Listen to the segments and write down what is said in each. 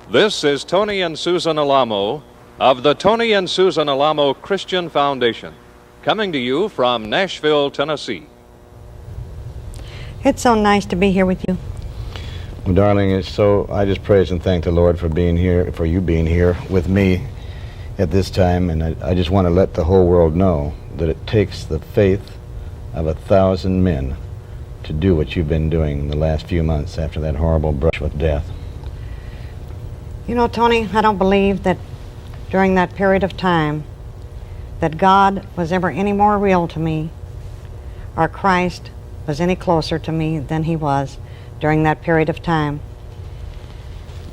This is Tony and Susan Alamo of the Tony and Susan Alamo Christian Foundation, coming to you from Nashville, Tennessee. It's so nice to be here with you. Well, darling, I just praise and thank the Lord for being here, for you being here with me at this time, and I just want to let the whole world know that it takes the faith of 1,000 men to do what you've been doing the last few months after that horrible brush with death. You know, Tony, I don't believe that during that period of time that God was ever any more real to me or Christ was any closer to me than he was during that period of time.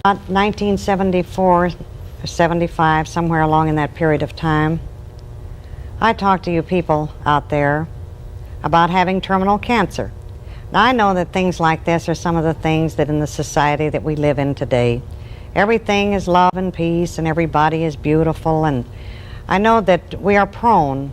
About 1974 or 75, somewhere along in that period of time, I talked to you people out there about having terminal cancer. Now, I know that things like this are some of the things that in the society that we live in today, everything is love and peace and everybody is beautiful, and I know that we are prone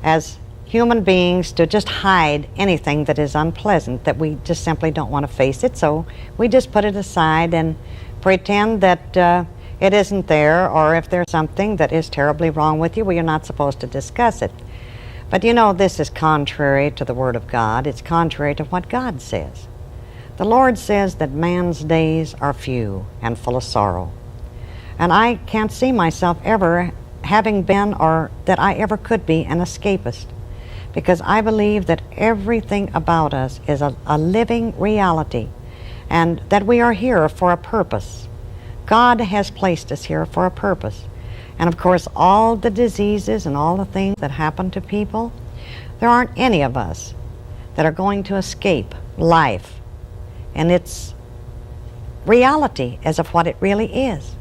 as human beings to just hide anything that is unpleasant, that we just simply don't want to face it, so we just put it aside and pretend that it isn't there, or if there's something that is terribly wrong with you, well, you're not supposed to discuss it. But you know, this is contrary to the Word of God. It's contrary to what God says. The Lord says that man's days are few and full of sorrow. And I can't see myself ever having been, or that I ever could be, an escapist, because I believe that everything about us is a living reality, and that we are here for a purpose. God has placed us here for a purpose. And of course, all the diseases and all the things that happen to people, there aren't any of us that are going to escape life and its reality as of what it really is.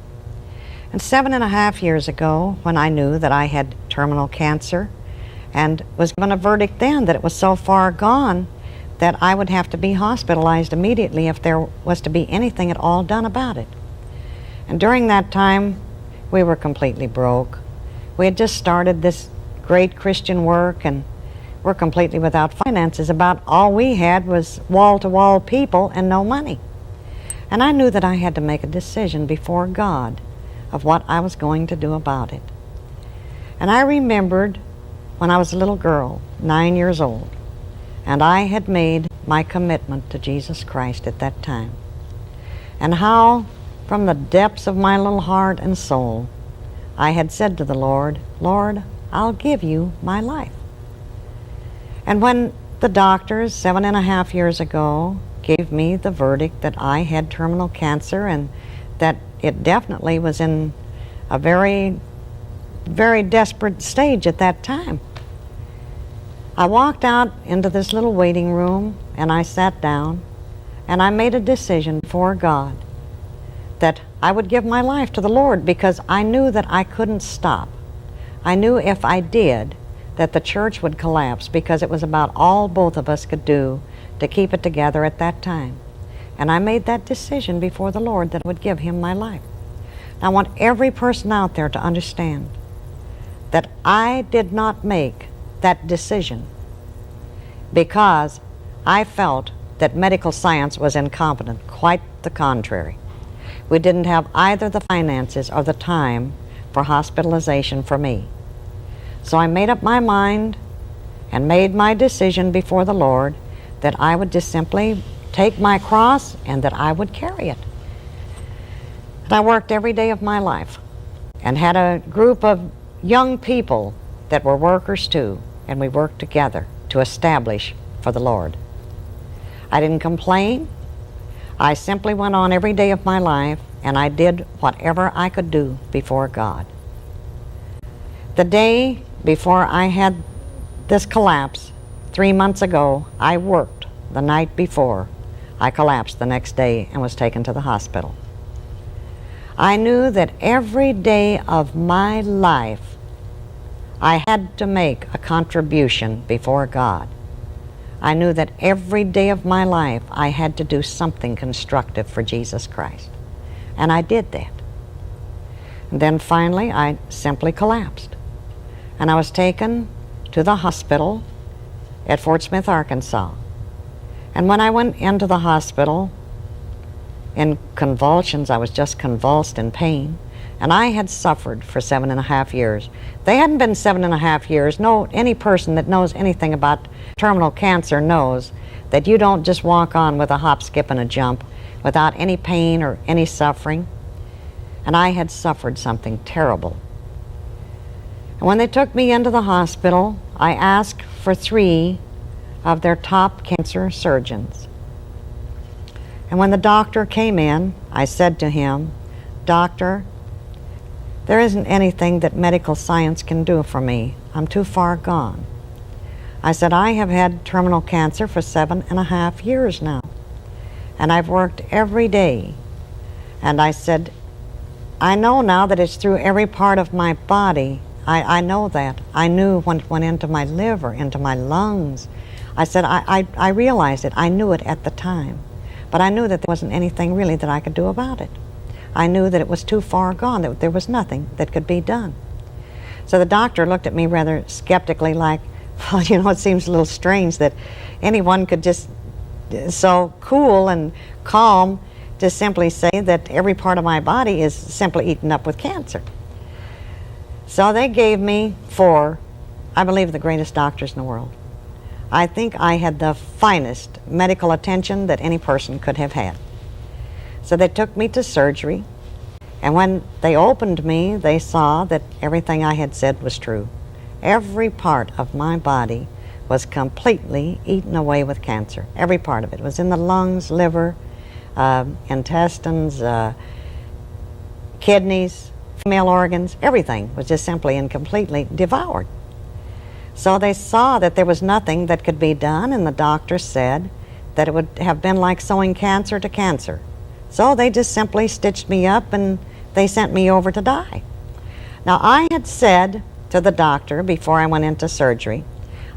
And 7.5 years ago, when I knew that I had terminal cancer and was given a verdict then that it was so far gone that I would have to be hospitalized immediately if there was to be anything at all done about it. And during that time, we were completely broke. We had just started this great Christian work, and we're completely without finances. About all we had was wall-to-wall people and no money. And I knew that I had to make a decision before God of what I was going to do about it. And I remembered when I was a little girl, 9 years old, and I had made my commitment to Jesus Christ at that time. And how, from the depths of my little heart and soul, I had said to the Lord, Lord, I'll give you my life. And when the doctors 7.5 years ago gave me the verdict that I had terminal cancer and that it definitely was in a very, very desperate stage at that time, I walked out into this little waiting room and I sat down and I made a decision before God that I would give my life to the Lord, because I knew that I couldn't stop. I knew if I did that the church would collapse, because it was about all both of us could do to keep it together at that time. And I made that decision before the Lord that I would give him my life. Now, I want every person out there to understand that I did not make that decision because I felt that medical science was incompetent. Quite the contrary. We didn't have either the finances or the time for hospitalization for me. So I made up my mind and made my decision before the Lord that I would just simply take my cross and that I would carry it. And I worked every day of my life and had a group of young people that were workers too, and we worked together to establish for the Lord. I didn't complain. I simply went on every day of my life and I did whatever I could do before God. The day before I had this collapse, 3 months ago, I worked the night before. I collapsed the next day and was taken to the hospital. I knew that every day of my life I had to make a contribution before God. I knew that every day of my life I had to do something constructive for Jesus Christ. And I did that. And then finally I simply collapsed. And I was taken to the hospital at Fort Smith, Arkansas. And when I went into the hospital, in convulsions. I was just convulsed in pain. And I had suffered for 7.5 years. They hadn't been 7.5 years. No, any person that knows anything about terminal cancer knows that you don't just walk on with a hop, skip, and a jump without any pain or any suffering. And I had suffered something terrible. And when they took me into the hospital, I asked for 3 of their top cancer surgeons. And when the doctor came in, I said to him, "Doctor, there isn't anything that medical science can do for me. I'm too far gone." I said, "I have had terminal cancer for 7.5 years now, and I've worked every day." And I said, "I know now that it's through every part of my body. I know that. I knew when it went into my liver, into my lungs." I said, I realized it. I knew it at the time. But I knew that there wasn't anything really that I could do about it. I knew that it was too far gone, that there was nothing that could be done. So the doctor looked at me rather skeptically like, well, you know, it seems a little strange that anyone could just so cool and calm to simply say that every part of my body is simply eaten up with cancer. So they gave me 4, I believe, the greatest doctors in the world. I think I had the finest medical attention that any person could have had. So they took me to surgery, and when they opened me, they saw that everything I had said was true. Every part of my body was completely eaten away with cancer. Every part of it. It was in the lungs, liver, intestines, kidneys, female organs. Everything was just simply and completely devoured. So they saw that there was nothing that could be done, and the doctor said that it would have been like sewing cancer to cancer. So they just simply stitched me up and they sent me over to die. Now, I had said to the doctor before I went into surgery,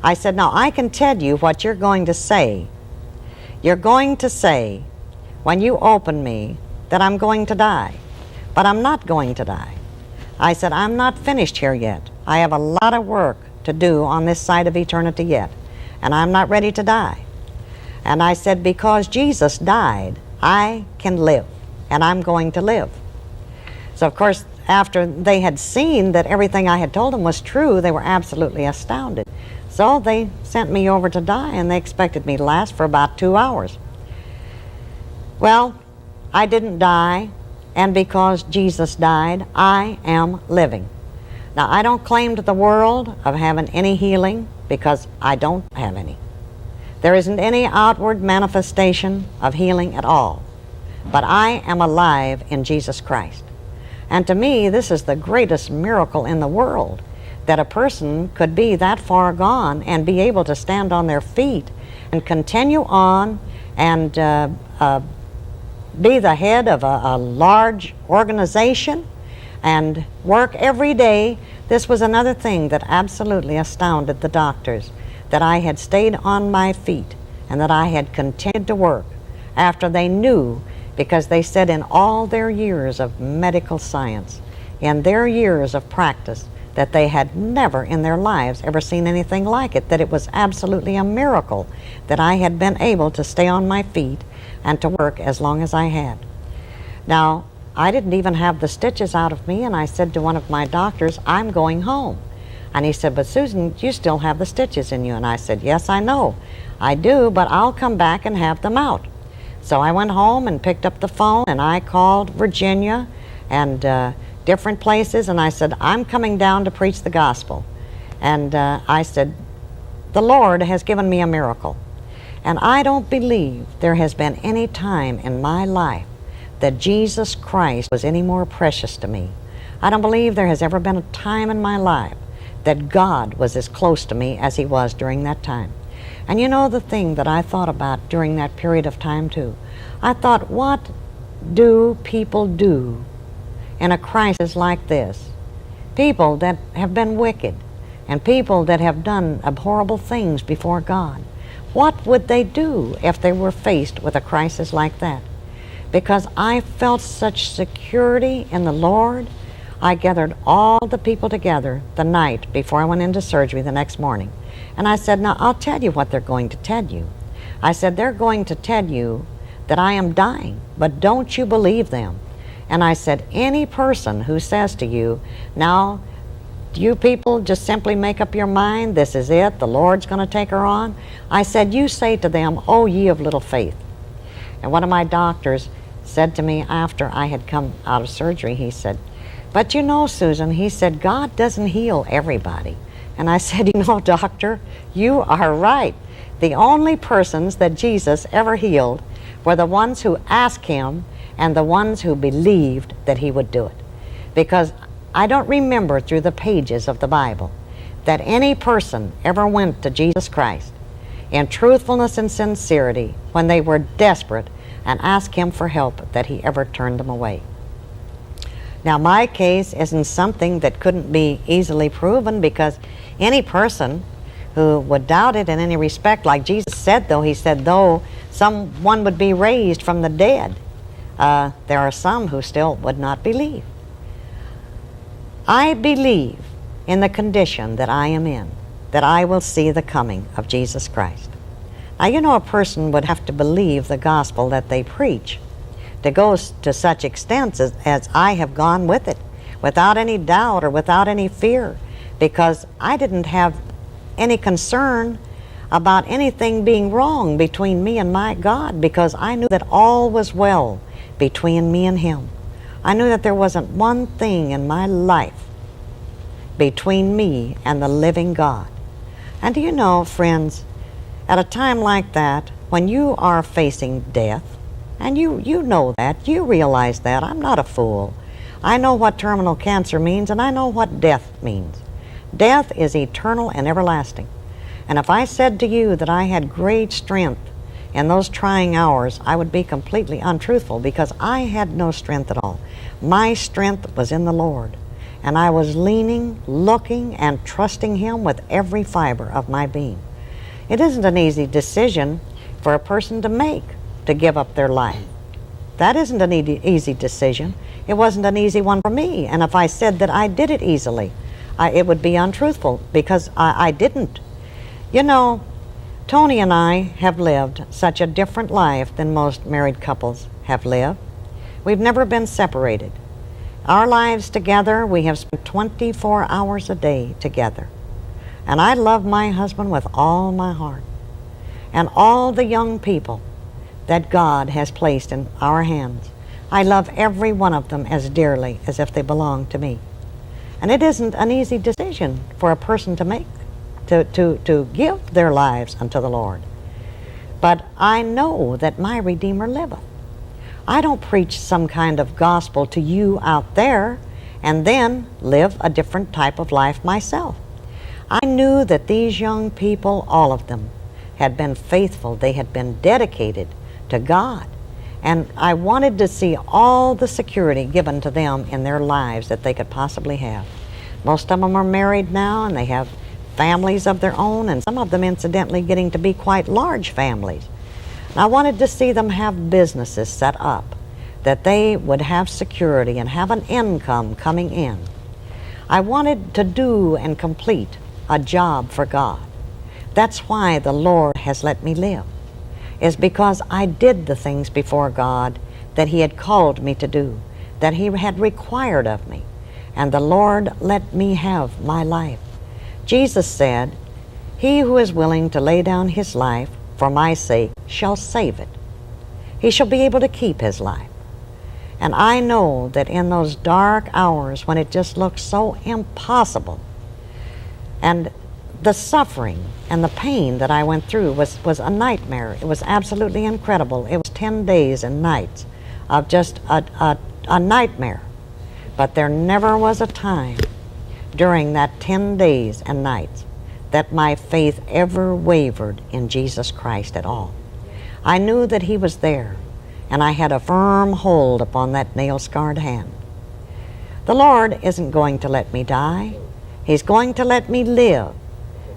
I said, "Now I can tell you what you're going to say. You're going to say when you open me that I'm going to die, but I'm not going to die." I said, "I'm not finished here yet. I have a lot of work to do on this side of eternity yet, and I'm not ready to die." And I said, "Because Jesus died, I can live, and I'm going to live." So of course, after they had seen that everything I had told them was true, they were absolutely astounded. So they sent me over to die, and they expected me to last for about 2 hours. Well, I didn't die, and because Jesus died, I am living. Now, I don't claim to the world of having any healing, because I don't have any. There isn't any outward manifestation of healing at all. But I am alive in Jesus Christ. And to me, this is the greatest miracle in the world, that a person could be that far gone and be able to stand on their feet and continue on and be the head of a large organization and work every day. This was another thing that absolutely astounded the doctors, that I had stayed on my feet and that I had continued to work after they knew, because they said in all their years of medical science, in their years of practice, that they had never in their lives ever seen anything like it, that it was absolutely a miracle that I had been able to stay on my feet and to work as long as I had. Now, I didn't even have the stitches out of me, and I said to one of my doctors, "I'm going home." And he said, "But Susan, you still have the stitches in you." And I said, "Yes, I know. I do, but I'll come back and have them out." So I went home and picked up the phone, and I called Virginia and different places, and I said, "I'm coming down to preach the gospel." And I said, "The Lord has given me a miracle. And I don't believe there has been any time in my life that Jesus Christ was any more precious to me. I don't believe there has ever been a time in my life that God was as close to me as He was during that time." And you know the thing that I thought about during that period of time too? I thought, what do people do in a crisis like this? People that have been wicked and people that have done abhorrible things before God. What would they do if they were faced with a crisis like that? Because I felt such security in the Lord, I gathered all the people together the night before I went into surgery the next morning. And I said, "Now, I'll tell you what they're going to tell you." I said, "They're going to tell you that I am dying, but don't you believe them? And I said, any person who says to you, now, do you people just simply make up your mind, this is it, the Lord's going to take her on? I said, you say to them, oh, ye of little faith. And one of my doctors said to me after I had come out of surgery, he said, but you know, Susan, he said, God doesn't heal everybody. And I said, you know, doctor, you are right. The only persons that Jesus ever healed were the ones who asked him and the ones who believed that he would do it. Because I don't remember through the pages of the Bible that any person ever went to Jesus Christ in truthfulness and sincerity when they were desperate and asked him for help, that he ever turned them away. Now, my case isn't something that couldn't be easily proven, because any person who would doubt it in any respect, like Jesus said, though, he said, though someone would be raised from the dead, there are some who still would not believe. I believe in the condition that I am in, that I will see the coming of Jesus Christ. Now, you know, a person would have to believe the gospel that they preach to go to such extents as I have gone with it, without any doubt or without any fear, because I didn't have any concern about anything being wrong between me and my God, because I knew that all was well between me and him. I knew that there wasn't one thing in my life between me and the living God. And do you know, friends, at a time like that, when you are facing death, and you know that, you realize that, I'm not a fool. I know what terminal cancer means, and I know what death means. Death is eternal and everlasting. And if I said to you that I had great strength in those trying hours, I would be completely untruthful, because I had no strength at all. My strength was in the Lord, and I was leaning, looking, and trusting him with every fiber of my being. It isn't an easy decision for a person to make, to give up their life. That isn't an easy decision. It wasn't an easy one for me, and if I said that I did it easily, it would be untruthful, because I didn't. You know, Tony and I have lived such a different life than most married couples have lived. We've never been separated. Our lives together, we have spent 24 hours a day together. And I love my husband with all my heart. And all the young people that God has placed in our hands, I love every one of them as dearly as if they belong to me. And it isn't an easy decision for a person to make, to give their lives unto the Lord. But I know that my Redeemer liveth. I don't preach some kind of gospel to you out there and then live a different type of life myself. I knew that these young people, all of them, had been faithful. They had been dedicated to God. And I wanted to see all the security given to them in their lives that they could possibly have. Most of them are married now, and they have families of their own, and some of them incidentally getting to be quite large families. And I wanted to see them have businesses set up, that they would have security and have an income coming in. I wanted to do and complete a job for God. That's why the Lord has let me live, is because I did the things before God that he had called me to do, that he had required of me, and the Lord let me have my life. Jesus said, he who is willing to lay down his life for my sake shall save it. He shall be able to keep his life. And I know that in those dark hours when it just looked so impossible, and the suffering and the pain that I went through was a nightmare. It was absolutely incredible. It was 10 days and nights of just a nightmare. But there never was a time during that 10 days and nights that my faith ever wavered in Jesus Christ at all. I knew that he was there, and I had a firm hold upon that nail-scarred hand. The Lord isn't going to let me die. He's going to let me live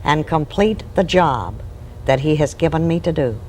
and complete the job that he has given me to do.